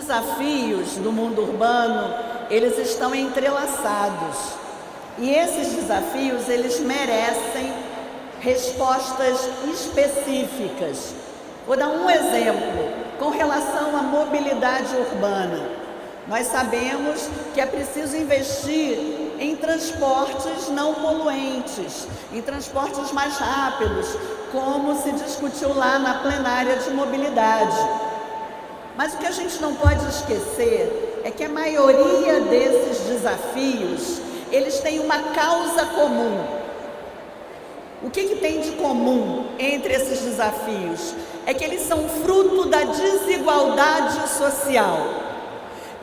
desafios do mundo urbano, eles estão entrelaçados. E esses desafios, eles merecem respostas específicas. Vou dar um exemplo com relação à mobilidade urbana. Nós sabemos que é preciso investir em transportes não poluentes, em transportes mais rápidos, como se discutiu lá na plenária de mobilidade. Mas o que a gente não pode esquecer é que a maioria desses desafios, eles têm uma causa comum. O que tem de comum entre esses desafios? É que eles são fruto da desigualdade social.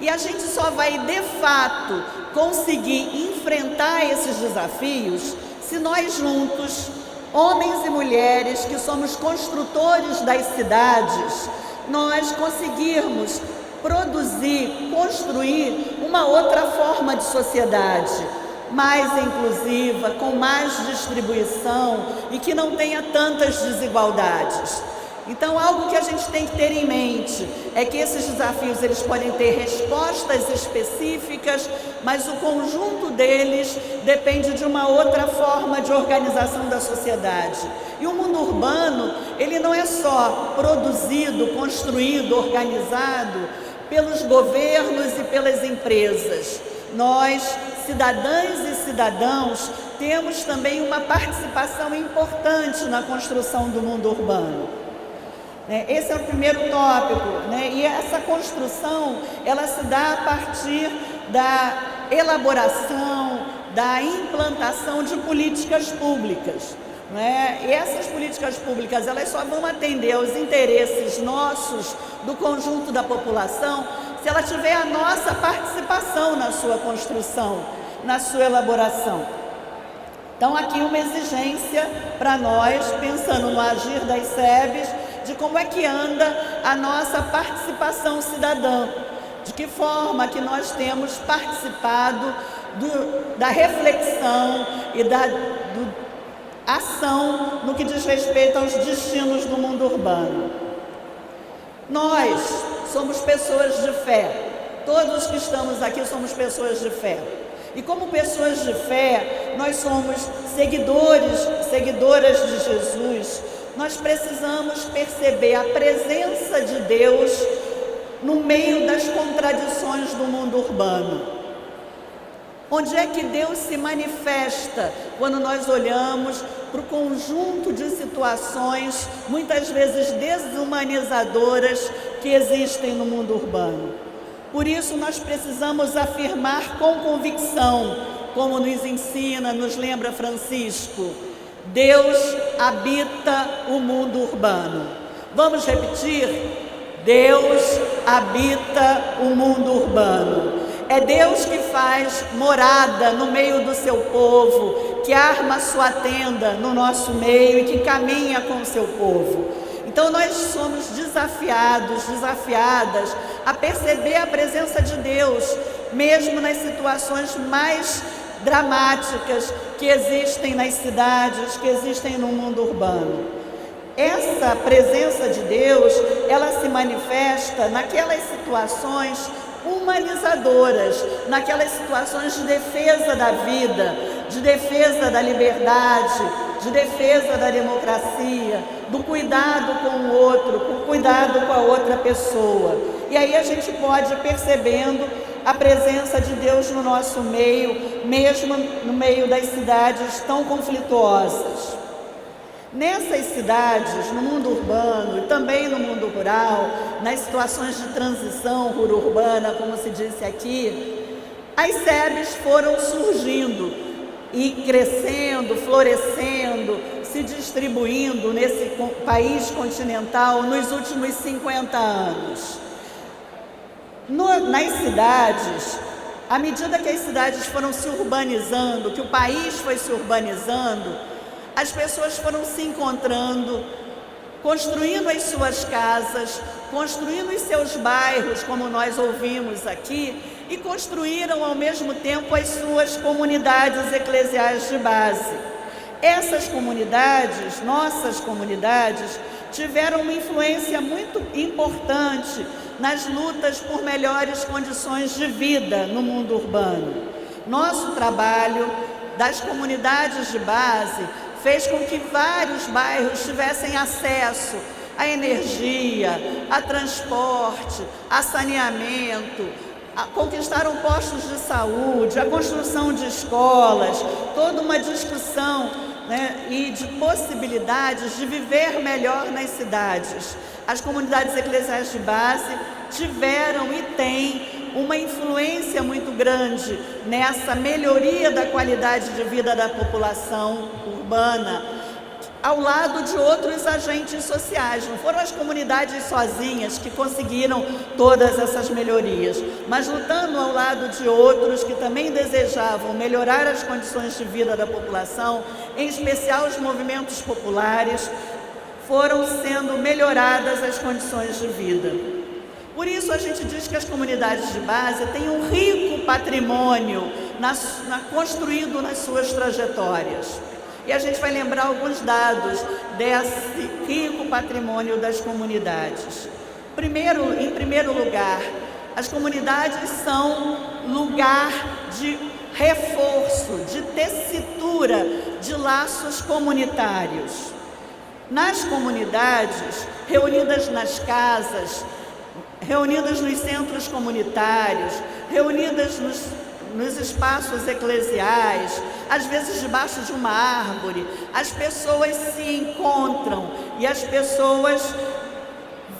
E a gente só vai, de fato, conseguir enfrentar esses desafios se nós juntos, homens e mulheres que somos construtores das cidades, nós conseguirmos produzir, construir uma outra forma de sociedade, mais inclusiva, com mais distribuição e que não tenha tantas desigualdades. Então, algo que a gente tem que ter em mente é que esses desafios, eles podem ter respostas específicas, mas o conjunto deles depende de uma outra forma de organização da sociedade. E o mundo urbano, ele não é só produzido, construído, organizado pelos governos e pelas empresas. Nós, cidadãs e cidadãos, temos também uma participação importante na construção do mundo urbano. Esse é o primeiro tópico, e essa construção, ela se dá a partir da elaboração, da implantação de políticas públicas. E essas políticas públicas, elas só vão atender aos interesses nossos, do conjunto da população, se ela tiver a nossa participação na sua construção, na sua elaboração. Então, aqui uma exigência para nós, pensando no agir das SEBs, de como é que anda a nossa participação cidadã, de que forma que nós temos participado da reflexão e da ação no que diz respeito aos destinos do mundo urbano. Nós somos pessoas de fé, todos que estamos aqui somos pessoas de fé. E como pessoas de fé, nós somos seguidoras de Jesus. Nós precisamos perceber a presença de Deus no meio das contradições do mundo urbano. Onde é que Deus se manifesta quando nós olhamos para o conjunto de situações, muitas vezes desumanizadoras, que existem no mundo urbano? Por isso nós precisamos afirmar com convicção, como nos ensina, nos lembra Francisco: Deus habita o mundo urbano. Vamos repetir? Deus habita o mundo urbano. É Deus que faz morada no meio do seu povo, que arma sua tenda no nosso meio e que caminha com o seu povo. Então nós somos desafiados, desafiadas a perceber a presença de Deus, mesmo nas situações mais dramáticas que existem nas cidades, que existem no mundo urbano. Essa presença de Deus, ela se manifesta naquelas situações humanizadoras, naquelas situações de defesa da vida, de defesa da liberdade, de defesa da democracia, do cuidado com o outro, com cuidado com a outra pessoa. E aí a gente pode ir percebendo a presença de Deus no nosso meio, mesmo no meio das cidades tão conflituosas. Nessas cidades, no mundo urbano e também no mundo rural, nas situações de transição rural-urbana, como se disse aqui, as SEBs foram surgindo e crescendo, florescendo, se distribuindo nesse país continental nos últimos 50 anos. Nas cidades, à medida que as cidades foram se urbanizando, que o país foi se urbanizando, as pessoas foram se encontrando, construindo as suas casas, construindo os seus bairros, como nós ouvimos aqui, e construíram ao mesmo tempo as suas comunidades eclesiais de base. Essas comunidades, nossas comunidades, tiveram uma influência muito importante nas lutas por melhores condições de vida no mundo urbano. Nosso trabalho das comunidades de base fez com que vários bairros tivessem acesso à energia, a transporte, a saneamento, conquistaram postos de saúde, a construção de escolas, toda uma discussão, né, e de possibilidades de viver melhor nas cidades. As comunidades eclesiais de base tiveram e têm uma influência muito grande nessa melhoria da qualidade de vida da população urbana, ao lado de outros agentes sociais. Não foram as comunidades sozinhas que conseguiram todas essas melhorias, mas lutando ao lado de outros que também desejavam melhorar as condições de vida da população, em especial os movimentos populares, foram sendo melhoradas as condições de vida. Por isso a gente diz que as comunidades de base têm um rico patrimônio construído nas suas trajetórias. E a gente vai lembrar alguns dados desse rico patrimônio das comunidades. Em primeiro lugar, as comunidades são lugar de reforço, de tessitura de laços comunitários. Nas comunidades, reunidas nas casas, reunidas nos centros comunitários, reunidas nos espaços eclesiais, às vezes debaixo de uma árvore, as pessoas se encontram e as pessoas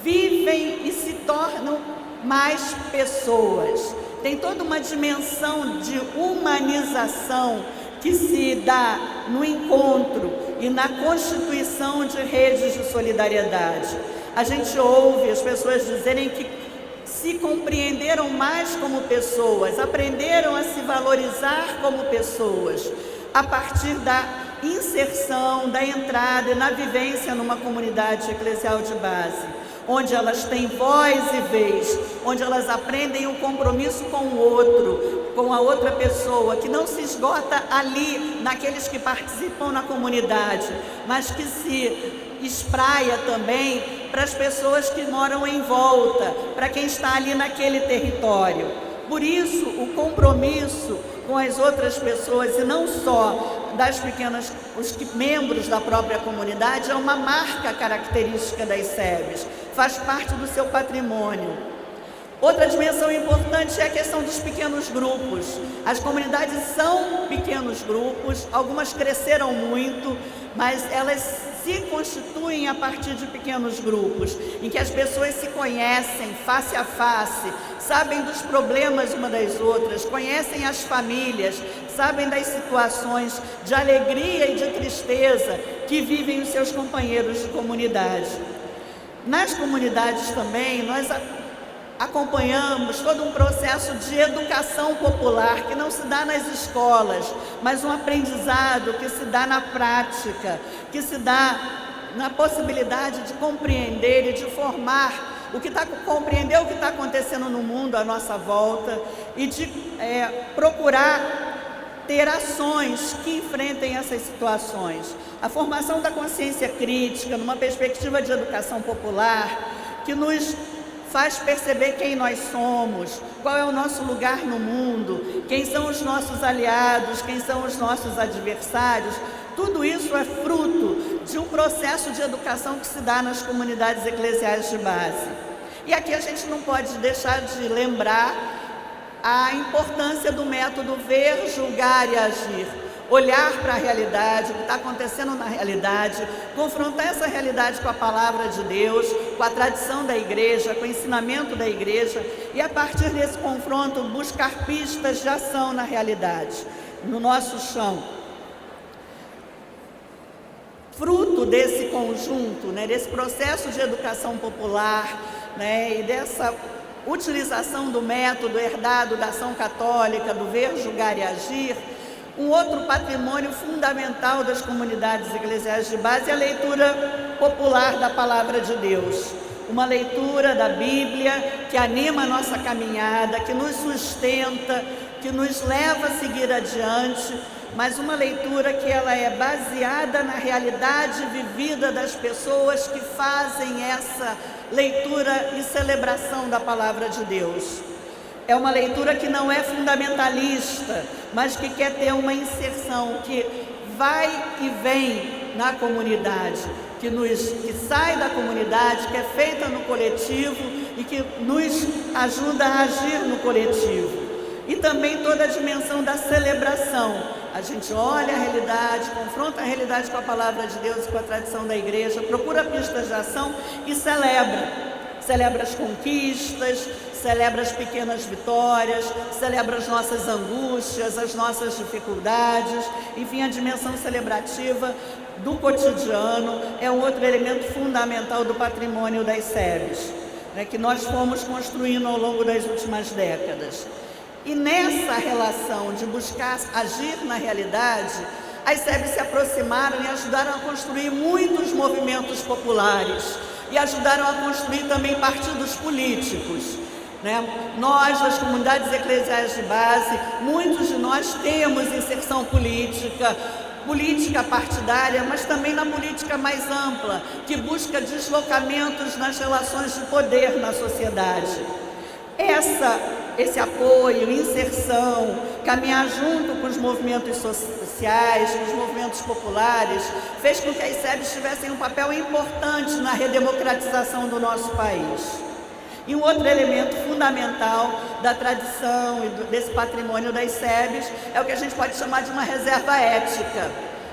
vivem e se tornam mais pessoas. Tem toda uma dimensão de humanização que se dá no encontro e na constituição de redes de solidariedade. A gente ouve as pessoas dizerem que se compreenderam mais como pessoas, aprenderam a se valorizar como pessoas, a partir da inserção, da entrada e na vivência numa comunidade eclesial de base, onde elas têm voz e vez, onde elas aprendem o compromisso com o outro, com a outra pessoa, que não se esgota ali, naqueles que participam na comunidade, mas que se espraia também para as pessoas que moram em volta, para quem está ali naquele território. Por isso, o compromisso com as outras pessoas, e não só os membros da própria comunidade, é uma marca característica das SEBs, faz parte do seu patrimônio. Outra dimensão importante é a questão dos pequenos grupos. As comunidades são pequenos grupos, algumas cresceram muito, mas elas se constituem a partir de pequenos grupos, em que as pessoas se conhecem face a face, sabem dos problemas uma das outras, conhecem as famílias, sabem das situações de alegria e de tristeza que vivem os seus companheiros de comunidade. Nas comunidades também, nós acompanhamos todo um processo de educação popular que não se dá nas escolas, mas um aprendizado que se dá na prática, que se dá na possibilidade de compreender e de formar compreender o que está acontecendo no mundo à nossa volta e de procurar ter ações que enfrentem essas situações. A formação da consciência crítica, numa perspectiva de educação popular, que nos faz perceber quem nós somos, qual é o nosso lugar no mundo, quem são os nossos aliados, quem são os nossos adversários. Tudo isso é fruto de um processo de educação que se dá nas comunidades eclesiais de base. E aqui a gente não pode deixar de lembrar a importância do método ver, julgar e agir. Olhar para a realidade, o que está acontecendo na realidade, confrontar essa realidade com a palavra de Deus, com a tradição da igreja, com o ensinamento da igreja, e a partir desse confronto buscar pistas de ação na realidade, no nosso chão. Fruto desse conjunto, desse processo de educação popular, e dessa utilização do método herdado da ação católica, do ver, julgar e agir, um outro patrimônio fundamental das comunidades eclesiais de base é a leitura popular da Palavra de Deus. uma leitura da Bíblia que anima a nossa caminhada, que nos sustenta, que nos leva a seguir adiante, mas uma leitura que ela é baseada na realidade vivida das pessoas que fazem essa leitura e celebração da palavra de Deus. É uma leitura que não é fundamentalista, mas que quer ter uma inserção, que vai e vem na comunidade, que sai da comunidade, que é feita no coletivo e que nos ajuda a agir no coletivo. E também toda a dimensão da celebração. A gente olha a realidade, confronta a realidade com a palavra de Deus e com a tradição da igreja, procura pistas de ação e celebra. Celebra as conquistas, celebra as pequenas vitórias, celebra as nossas angústias, as nossas dificuldades. Enfim, a dimensão celebrativa do cotidiano é um outro elemento fundamental do patrimônio das SEBs, né, que nós fomos construindo ao longo das últimas décadas. E nessa relação de buscar agir na realidade, as SEBs se aproximaram e ajudaram a construir muitos movimentos populares e ajudaram a construir também partidos políticos, né? Nós, das comunidades eclesiais de base, muitos de nós temos inserção política partidária, mas também na política mais ampla, que busca deslocamentos nas relações de poder na sociedade. Esse apoio, inserção, caminhar junto com os movimentos sociais, com os movimentos populares, fez com que as SEBs tivessem um papel importante na redemocratização do nosso país. E um outro elemento fundamental da tradição e desse patrimônio das SEBs é o que a gente pode chamar de uma reserva ética,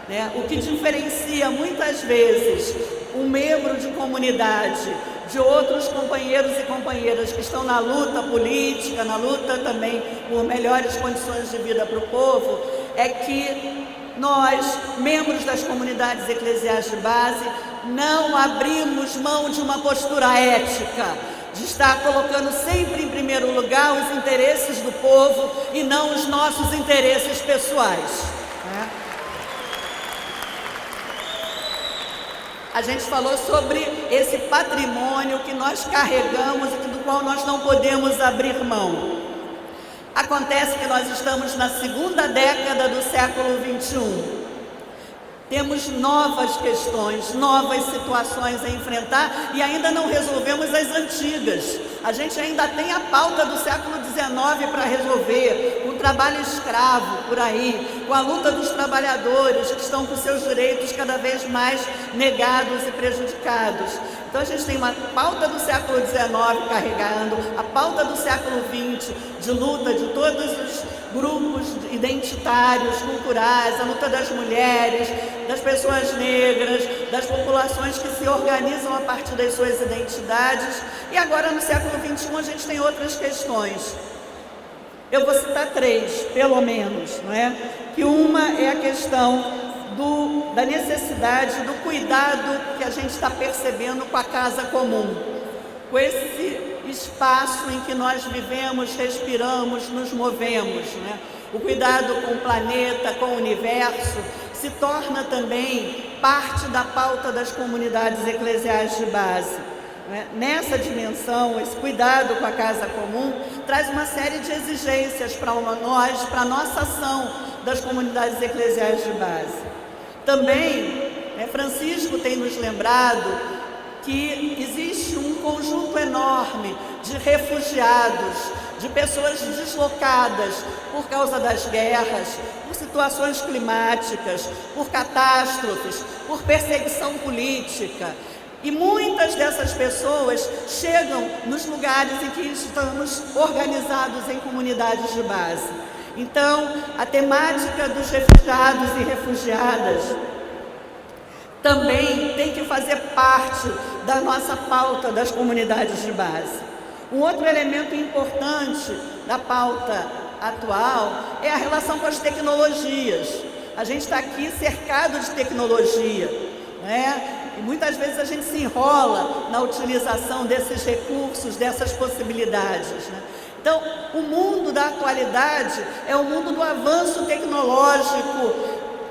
né? O que diferencia muitas vezes um membro de comunidade de outros companheiros e companheiras que estão na luta política, na luta também por melhores condições de vida para o povo, é que nós, membros das comunidades eclesiais de base, não abrimos mão de uma postura ética, de estar colocando sempre em primeiro lugar os interesses do povo e não os nossos interesses pessoais, né? A gente falou sobre esse patrimônio que nós carregamos e do qual nós não podemos abrir mão. Acontece que nós estamos na segunda década do século XXI. Temos novas questões, novas situações a enfrentar e ainda não resolvemos as antigas. A gente ainda tem a pauta do século XIX para resolver, o trabalho escravo por aí, com a luta dos trabalhadores que estão com seus direitos cada vez mais negados e prejudicados. Então a gente tem uma pauta do século XIX carregando, a pauta do século XX de luta de todos os grupos identitários, culturais, a luta das mulheres, das pessoas negras, das populações que se organizam a partir das suas identidades. E agora no século XXI a gente tem outras questões. Eu vou citar três, pelo menos, não é? Que uma é a questão da necessidade, do cuidado que a gente está percebendo com a casa comum, com esse espaço em que nós vivemos, respiramos, nos movemos, né? O cuidado com o planeta, com o universo, se torna também parte da pauta das comunidades eclesiais de base, né? Nessa dimensão, esse cuidado com a casa comum traz uma série de exigências para nós, para a nossa ação das comunidades eclesiais de base. Também, Francisco tem nos lembrado que existe um conjunto enorme de refugiados, de pessoas deslocadas por causa das guerras, por situações climáticas, por catástrofes, por perseguição política. E muitas dessas pessoas chegam nos lugares em que estamos organizados em comunidades de base. Então, a temática dos refugiados e refugiadas também tem que fazer parte da nossa pauta das comunidades de base. Um outro elemento importante da pauta atual é a relação com as tecnologias. A gente está aqui cercado de tecnologia, né? E muitas vezes a gente se enrola na utilização desses recursos, dessas possibilidades, né? Então, o mundo da atualidade é o mundo do avanço tecnológico,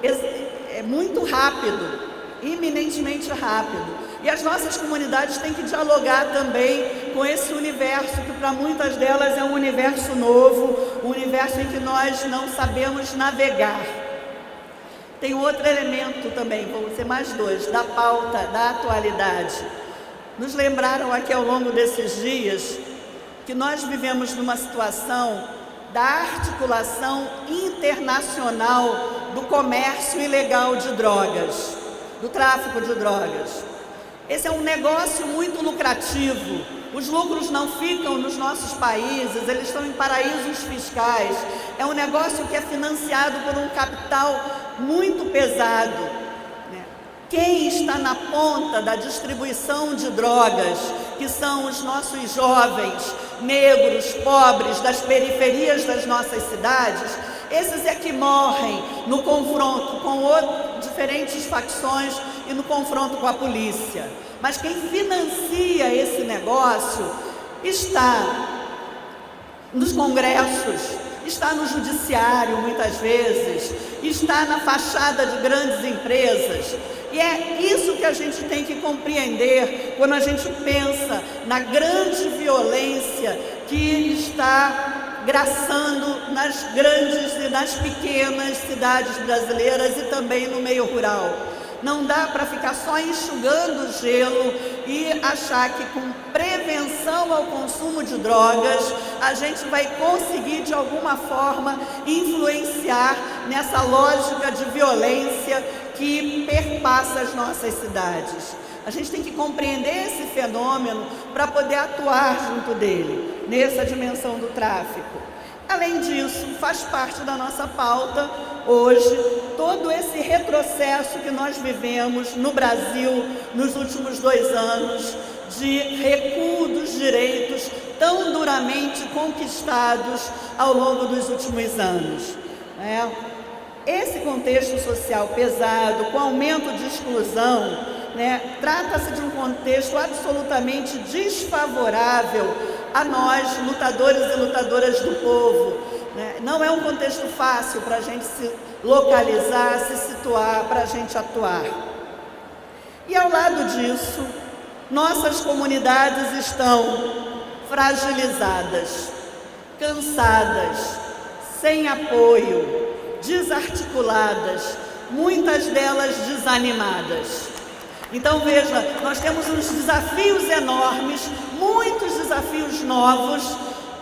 é muito rápido, iminentemente rápido. E as nossas comunidades têm que dialogar também com esse universo, que para muitas delas é um universo novo, um universo em que nós não sabemos navegar. Tem outro elemento também, vão ser mais dois, da pauta, da atualidade. Nos lembraram aqui ao longo desses dias que nós vivemos numa situação da articulação internacional do comércio ilegal de drogas, do tráfico de drogas. Esse é um negócio muito lucrativo. Os lucros não ficam nos nossos países, eles estão em paraísos fiscais. É um negócio que é financiado por um capital muito pesado. Quem está na ponta da distribuição de drogas, que são os nossos jovens, negros, pobres, das periferias das nossas cidades, esses é que morrem no confronto com diferentes facções e no confronto com a polícia. Mas quem financia esse negócio está nos congressos, está no judiciário muitas vezes, está na fachada de grandes empresas. E é isso que a gente tem que compreender quando a gente pensa na grande violência que está graçando nas grandes e nas pequenas cidades brasileiras e também no meio rural. Não dá para ficar só enxugando o gelo e achar que com prevenção ao consumo de drogas a gente vai conseguir de alguma forma influenciar nessa lógica de violência que perpassa as nossas cidades. A gente tem que compreender esse fenômeno para poder atuar junto dele, nessa dimensão do tráfico. Além disso, faz parte da nossa pauta hoje todo esse retrocesso que nós vivemos no Brasil nos últimos 2 anos, de recuo dos direitos tão duramente conquistados ao longo dos últimos anos. Esse contexto social pesado, com aumento de exclusão, trata-se de um contexto absolutamente desfavorável a nós, lutadores e lutadoras do povo. Não é um contexto fácil para a gente se localizar, se situar, para a gente atuar. E ao lado disso, nossas comunidades estão fragilizadas, cansadas, sem apoio, desarticuladas, muitas delas desanimadas. Então veja, nós temos uns desafios enormes, muitos desafios novos,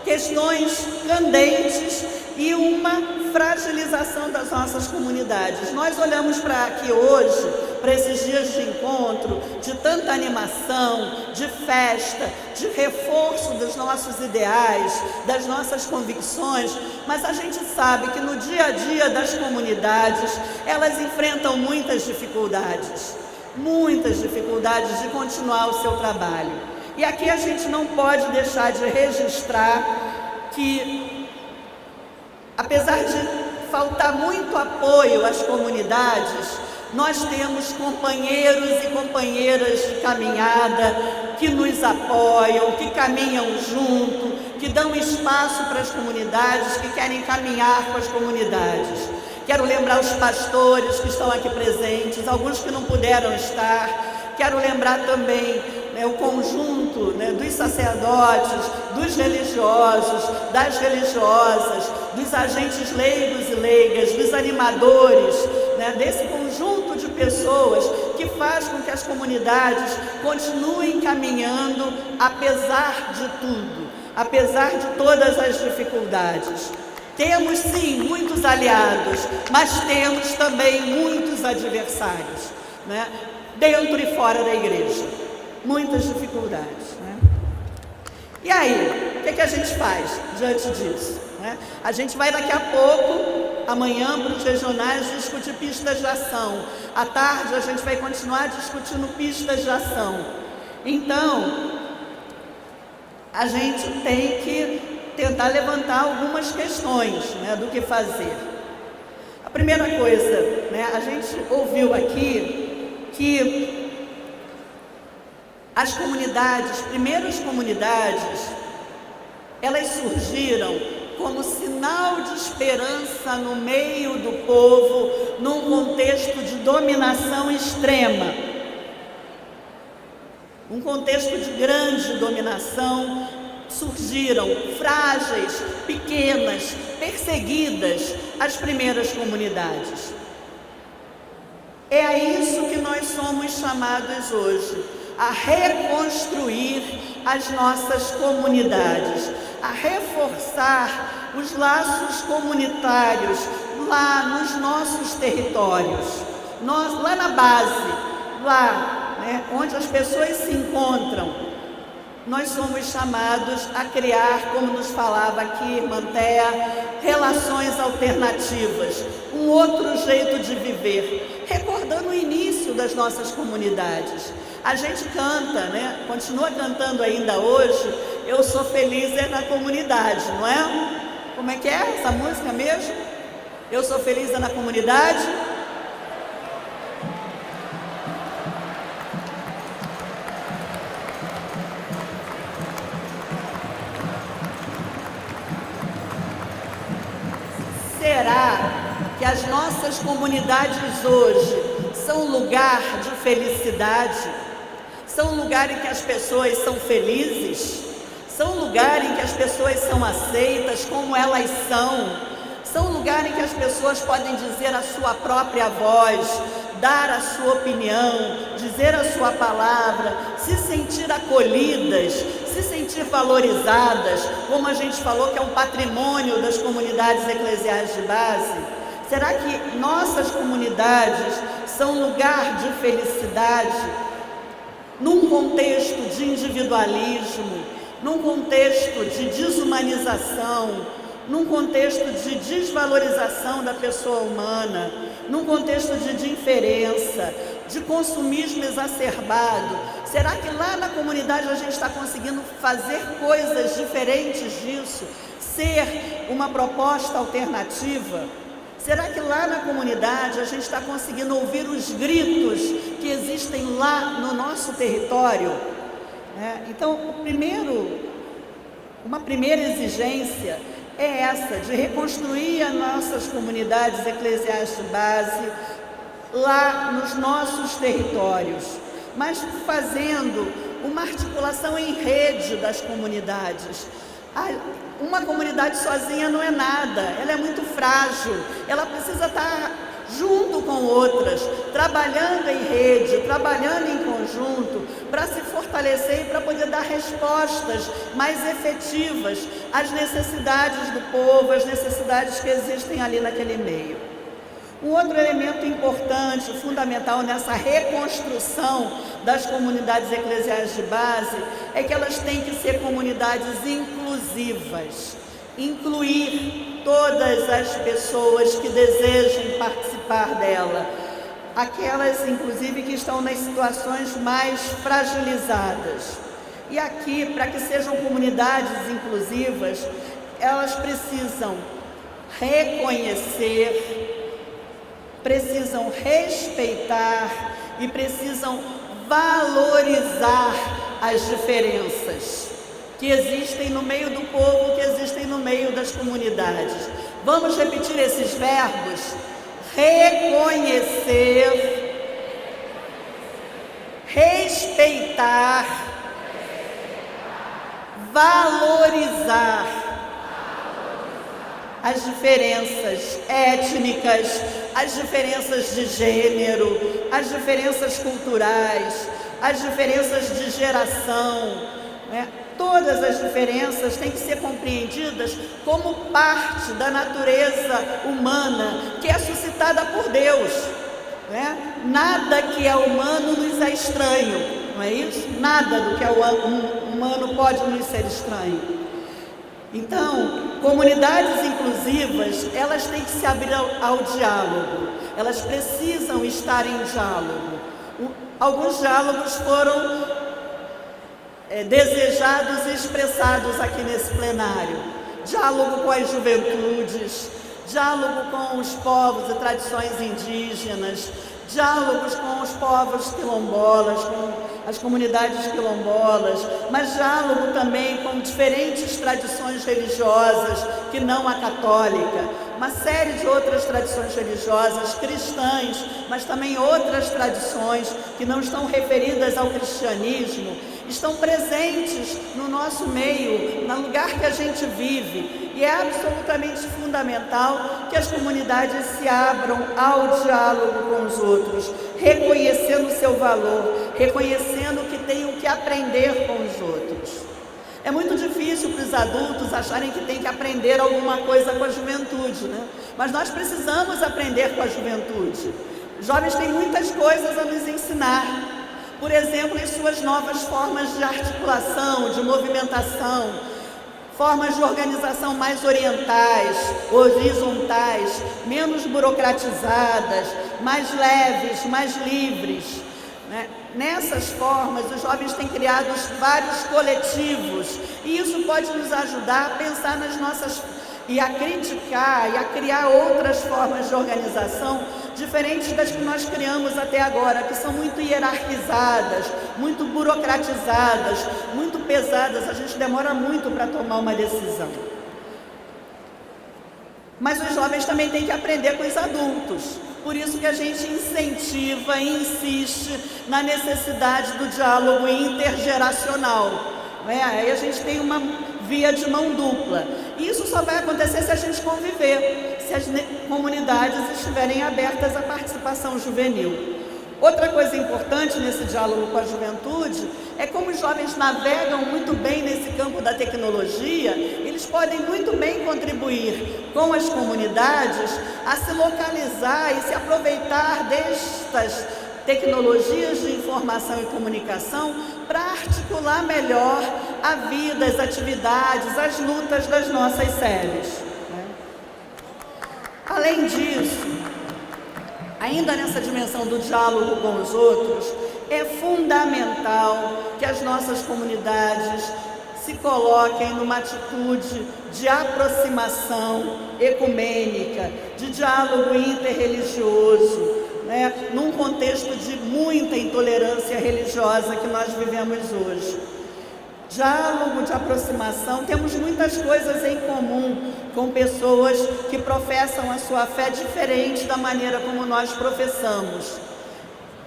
questões candentes e uma fragilização das nossas comunidades. Nós olhamos para aqui hoje, para esses dias de encontro, de tanta animação, de festa, de reforço dos nossos ideais, das nossas convicções, mas a gente sabe que no dia a dia das comunidades, elas enfrentam muitas dificuldades de continuar o seu trabalho. E aqui a gente não pode deixar de registrar que, apesar de faltar muito apoio às comunidades, nós temos companheiros e companheiras de caminhada que nos apoiam, que caminham junto, que dão espaço para as comunidades, que querem caminhar com as comunidades. Quero lembrar os pastores que estão aqui presentes, alguns que não puderam estar. Quero lembrar também o conjunto dos sacerdotes, dos religiosos, das religiosas, dos agentes leigos e leigas, dos animadores, desse conjunto de pessoas que faz com que as comunidades continuem caminhando apesar de tudo, apesar de todas as dificuldades. Temos sim muitos aliados, mas temos também muitos adversários, dentro e fora da igreja, muitas dificuldades. E aí, o que a gente faz diante disso? A gente vai daqui a pouco, amanhã, para os regionais, discutir pistas de ação. À tarde a gente vai continuar discutindo pistas de ação. Então, a gente tem que tentar levantar algumas questões do que fazer. A primeira coisa, a gente ouviu aqui que as comunidades, primeiras comunidades, elas surgiram como sinal de esperança no meio do povo, num contexto de dominação extrema. um contexto de grande dominação, surgiram frágeis, pequenas, perseguidas as primeiras comunidades. É a isso que nós somos chamados hoje, a reconstruir as nossas comunidades, a reforçar os laços comunitários lá nos nossos territórios, lá na base, lá, né, onde as pessoas se encontram. Nós somos chamados a criar, como nos falava aqui irmã Thea, relações alternativas, um outro jeito de viver, recordando o início das nossas comunidades. A gente canta, né? Continua cantando ainda hoje, eu sou feliz é na comunidade, não é? Como é que é essa música mesmo? Eu sou feliz é na comunidade? Será que as nossas comunidades hoje são lugar de felicidade? São lugar em que as pessoas são felizes? São lugar em que as pessoas são aceitas como elas são? São lugar em que as pessoas podem dizer a sua própria voz, dar a sua opinião, dizer a sua palavra, se sentir acolhidas, se sentir valorizadas, como a gente falou que é um patrimônio das comunidades eclesiais de base? Será que nossas comunidades são lugar de felicidade? Num contexto de individualismo, num contexto de desumanização, num contexto de desvalorização da pessoa humana, num contexto de indiferença, de consumismo exacerbado, será que lá na comunidade a gente está conseguindo fazer coisas diferentes disso? Ser uma proposta alternativa? Será que lá na comunidade a gente está conseguindo ouvir os gritos que existem lá no nosso território? Então, uma primeira exigência é essa, de reconstruir as nossas comunidades eclesiais de base lá nos nossos territórios, mas fazendo uma articulação em rede das comunidades. Uma comunidade sozinha não é nada, ela é muito frágil, ela precisa estar junto com outras, trabalhando em rede, trabalhando em conjunto, para se fortalecer e para poder dar respostas mais efetivas às necessidades do povo, às necessidades que existem ali naquele meio. Um outro elemento importante, fundamental nessa reconstrução das comunidades eclesiais de base é que elas têm que ser comunidades inclusivas, incluir todas as pessoas que desejem participar dela, aquelas inclusive que estão nas situações mais fragilizadas. E aqui, para que sejam comunidades inclusivas, elas precisam reconhecer, precisam respeitar e precisam valorizar as diferenças que existem no meio do povo, que existem no meio das comunidades. Vamos repetir esses verbos? Reconhecer, respeitar, valorizar as diferenças étnicas, as diferenças de gênero, as diferenças culturais, as diferenças de geração, né? Todas as diferenças têm que ser compreendidas como parte da natureza humana, que é suscitada por Deus, né? Nada que é humano nos é estranho, não é isso? Nada do que é humano pode nos ser estranho. Então, comunidades inclusivas, elas têm que se abrir ao diálogo, elas precisam estar em diálogo. Alguns diálogos foram desejados e expressados aqui nesse plenário. Diálogo com as juventudes, diálogo com os povos e tradições indígenas, diálogos com os povos quilombolas, com as comunidades quilombolas, mas diálogo também com diferentes tradições religiosas que não a católica, uma série de outras tradições religiosas cristãs, mas também outras tradições que não estão referidas ao cristianismo, estão presentes no nosso meio, no lugar que a gente vive, e é absolutamente fundamental que as comunidades se abram ao diálogo com os outros, reconhecendo o seu valor, reconhecendo que têm o que aprender com os outros. É muito difícil para os adultos acharem que tem que aprender alguma coisa com a juventude, né? Mas nós precisamos aprender com a juventude. Os jovens têm muitas coisas a nos ensinar. Por exemplo, em suas novas formas de articulação, de movimentação, formas de organização mais orientais, horizontais, menos burocratizadas, mais leves, mais livres, né? Nessas formas, os jovens têm criado vários coletivos, e isso pode nos ajudar a pensar nas nossas e a criticar e a criar outras formas de organização diferentes das que nós criamos até agora, que são muito hierarquizadas, muito burocratizadas, muito pesadas. A gente demora muito para tomar uma decisão. Mas os jovens também têm que aprender com os adultos. Por isso que a gente incentiva e insiste na necessidade do diálogo intergeracional. Aí a gente tem uma via de mão dupla. E isso só vai acontecer se a gente conviver, se as comunidades estiverem abertas à participação juvenil. Outra coisa importante nesse diálogo com a juventude é como os jovens navegam muito bem nesse campo da tecnologia, eles podem muito bem contribuir com as comunidades a se localizar e se aproveitar destas tecnologias de informação e comunicação para articular melhor a vida, as atividades, as lutas das nossas séries. Além disso, ainda nessa dimensão do diálogo com os outros, é fundamental que as nossas comunidades se coloquem numa atitude de aproximação ecumênica, de diálogo interreligioso, num contexto de muita intolerância religiosa que nós vivemos hoje. Diálogo de aproximação, temos muitas coisas em comum com pessoas que professam a sua fé diferente da maneira como nós professamos.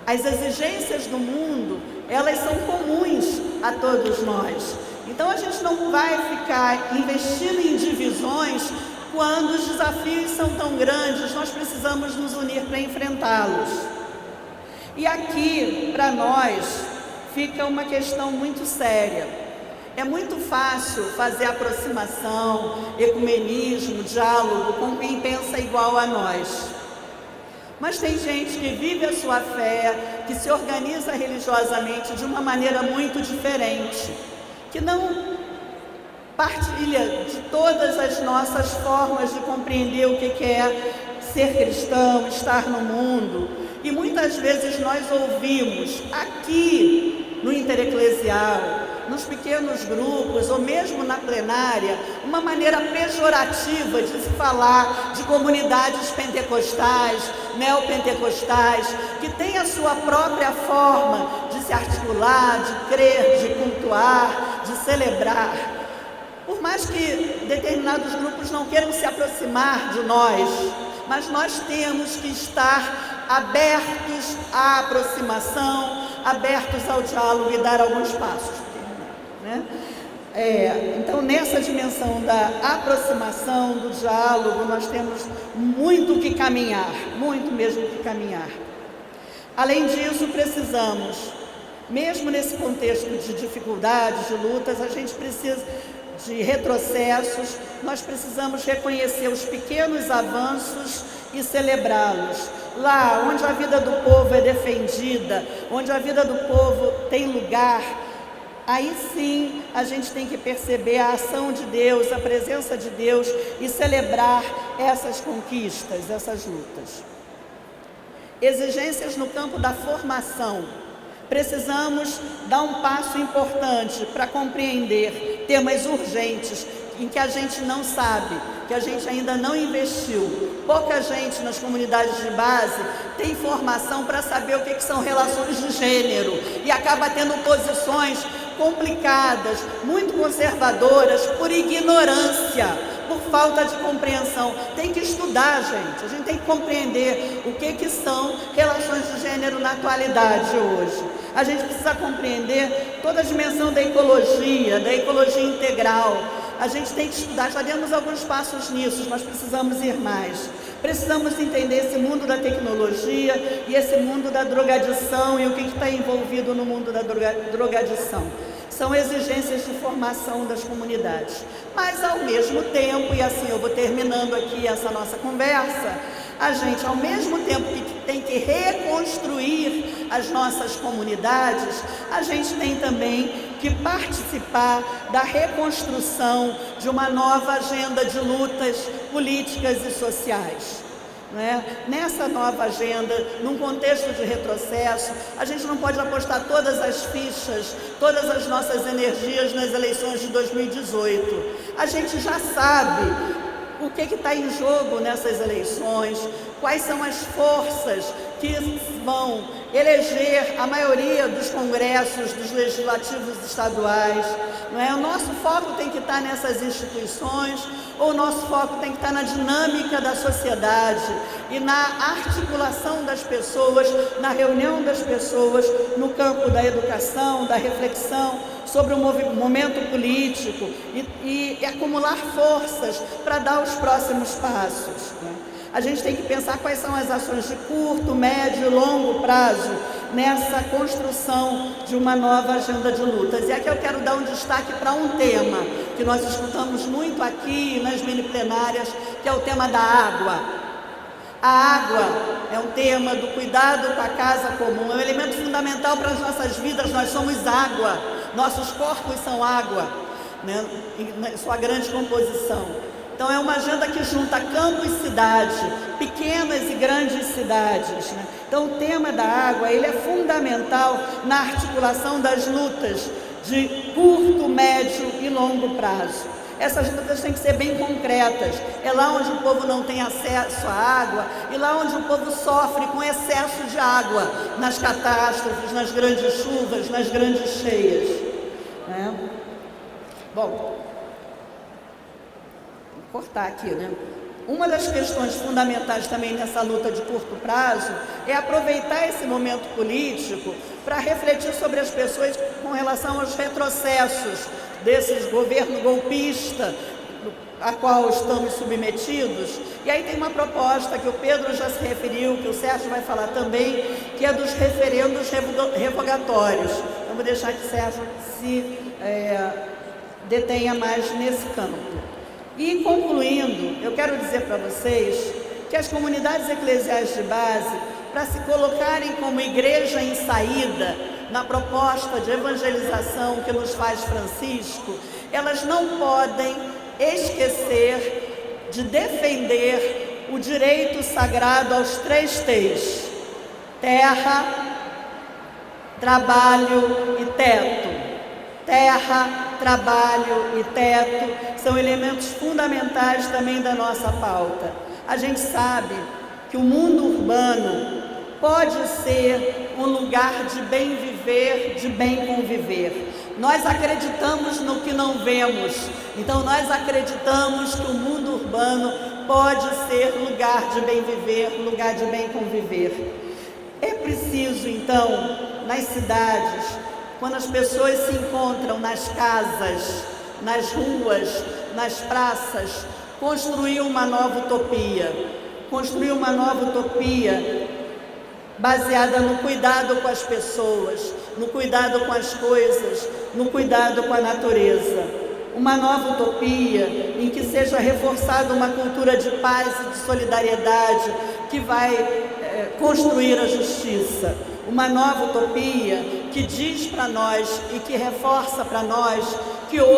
As exigências do mundo, elas são comuns a todos nós. Então a gente não vai ficar investindo em divisões quando os desafios são tão grandes. Nós precisamos nos unir para enfrentá-los. E aqui, para nós, fica uma questão muito séria. É muito fácil fazer aproximação, ecumenismo, diálogo com quem pensa igual a nós. Mas tem gente que vive a sua fé, que se organiza religiosamente de uma maneira muito diferente, que não partilha de todas as nossas formas de compreender o que é ser cristão, estar no mundo. E muitas vezes nós ouvimos aqui no intereclesial, nos pequenos grupos ou mesmo na plenária, uma maneira pejorativa de se falar de comunidades pentecostais, neopentecostais, que têm a sua própria forma de se articular, de crer, de cultuar, de celebrar. Por mais que determinados grupos não queiram se aproximar de nós, mas nós temos que estar abertos à aproximação, abertos ao diálogo e dar alguns passos. Então, nessa dimensão da aproximação, do diálogo, nós temos muito que caminhar, muito mesmo que caminhar. Além disso, precisamos, mesmo nesse contexto de dificuldades, de lutas, a gente precisa de retrocessos, nós precisamos reconhecer os pequenos avanços e celebrá-los. Lá onde a vida do povo é defendida, onde a vida do povo tem lugar, aí sim a gente tem que perceber a ação de Deus, a presença de Deus e celebrar essas conquistas, essas lutas. Exigências no campo da formação. Precisamos dar um passo importante para compreender temas urgentes em que a gente não sabe, que a gente ainda não investiu. Pouca gente nas comunidades de base tem formação para saber o que são relações de gênero e acaba tendo posições complicadas, muito conservadoras, por ignorância, por falta de compreensão. Tem que estudar, gente. A gente tem que compreender o que são relações de gênero na atualidade hoje. A gente precisa compreender toda a dimensão da ecologia integral. A gente tem que estudar, já demos alguns passos nisso, mas precisamos ir mais. Precisamos entender esse mundo da tecnologia e esse mundo da drogadição e o que está envolvido no mundo da drogadição. São exigências de formação das comunidades. Mas, ao mesmo tempo, e assim eu vou terminando aqui essa nossa conversa, a gente, ao mesmo tempo que tem que reconstruir as nossas comunidades, a gente tem também que participar da reconstrução de uma nova agenda de lutas políticas e sociais. Nessa nova agenda, num contexto de retrocesso, a gente não pode apostar todas as fichas, todas as nossas energias nas eleições de 2018. A gente já sabe o que está em jogo nessas eleições, quais são as forças que vão eleger a maioria dos congressos, dos legislativos estaduais. O nosso foco tem que estar nessas instituições, ou o nosso foco tem que estar na dinâmica da sociedade e na articulação das pessoas, na reunião das pessoas no campo da educação, da reflexão sobre o momento político e acumular forças para dar os próximos passos. A gente tem que pensar quais são as ações de curto, médio e longo prazo nessa construção de uma nova agenda de lutas. E aqui eu quero dar um destaque para um tema que nós escutamos muito aqui nas mini plenárias, que é o tema da água. A água é um tema do cuidado com a casa comum, é um elemento fundamental para as nossas vidas. Nós somos água, nossos corpos são água, em sua grande composição. Então é uma agenda que junta campo e cidade, pequenas e grandes cidades. Então o tema da água ele é fundamental na articulação das lutas de curto, médio e longo prazo. Essas lutas têm que ser bem concretas. É lá onde o povo não tem acesso à água e lá onde o povo sofre com excesso de água, nas catástrofes, nas grandes chuvas, nas grandes cheias. Bom, vou cortar aqui, Uma das questões fundamentais também nessa luta de curto prazo é aproveitar esse momento político para refletir sobre as pessoas com relação aos retrocessos desses governo golpista a qual estamos submetidos. E aí tem uma proposta que o Pedro já se referiu, que o Sérgio vai falar também, que é dos referendos revogatórios. Então vou deixar que o Sérgio se detenha mais nesse campo. E concluindo, eu quero dizer para vocês que as comunidades eclesiais de base, para se colocarem como igreja em saída na proposta de evangelização que nos faz Francisco, elas não podem esquecer de defender o direito sagrado aos 3 T's: terra, trabalho e teto. Terra, trabalho e teto são elementos fundamentais também da nossa pauta. A gente sabe que o mundo urbano pode ser um lugar de bem viver, de bem conviver. Nós acreditamos no que não vemos, então nós acreditamos que o mundo urbano pode ser lugar de bem viver, lugar de bem conviver. É preciso, então, nas cidades, quando as pessoas se encontram nas casas, nas ruas, nas praças, construir uma nova utopia. Construir uma nova utopia baseada no cuidado com as pessoas, no cuidado com as coisas, no cuidado com a natureza. Uma nova utopia em que seja reforçada uma cultura de paz e de solidariedade que vai construir a justiça. Uma nova utopia que diz para nós e que reforça para nós que hoje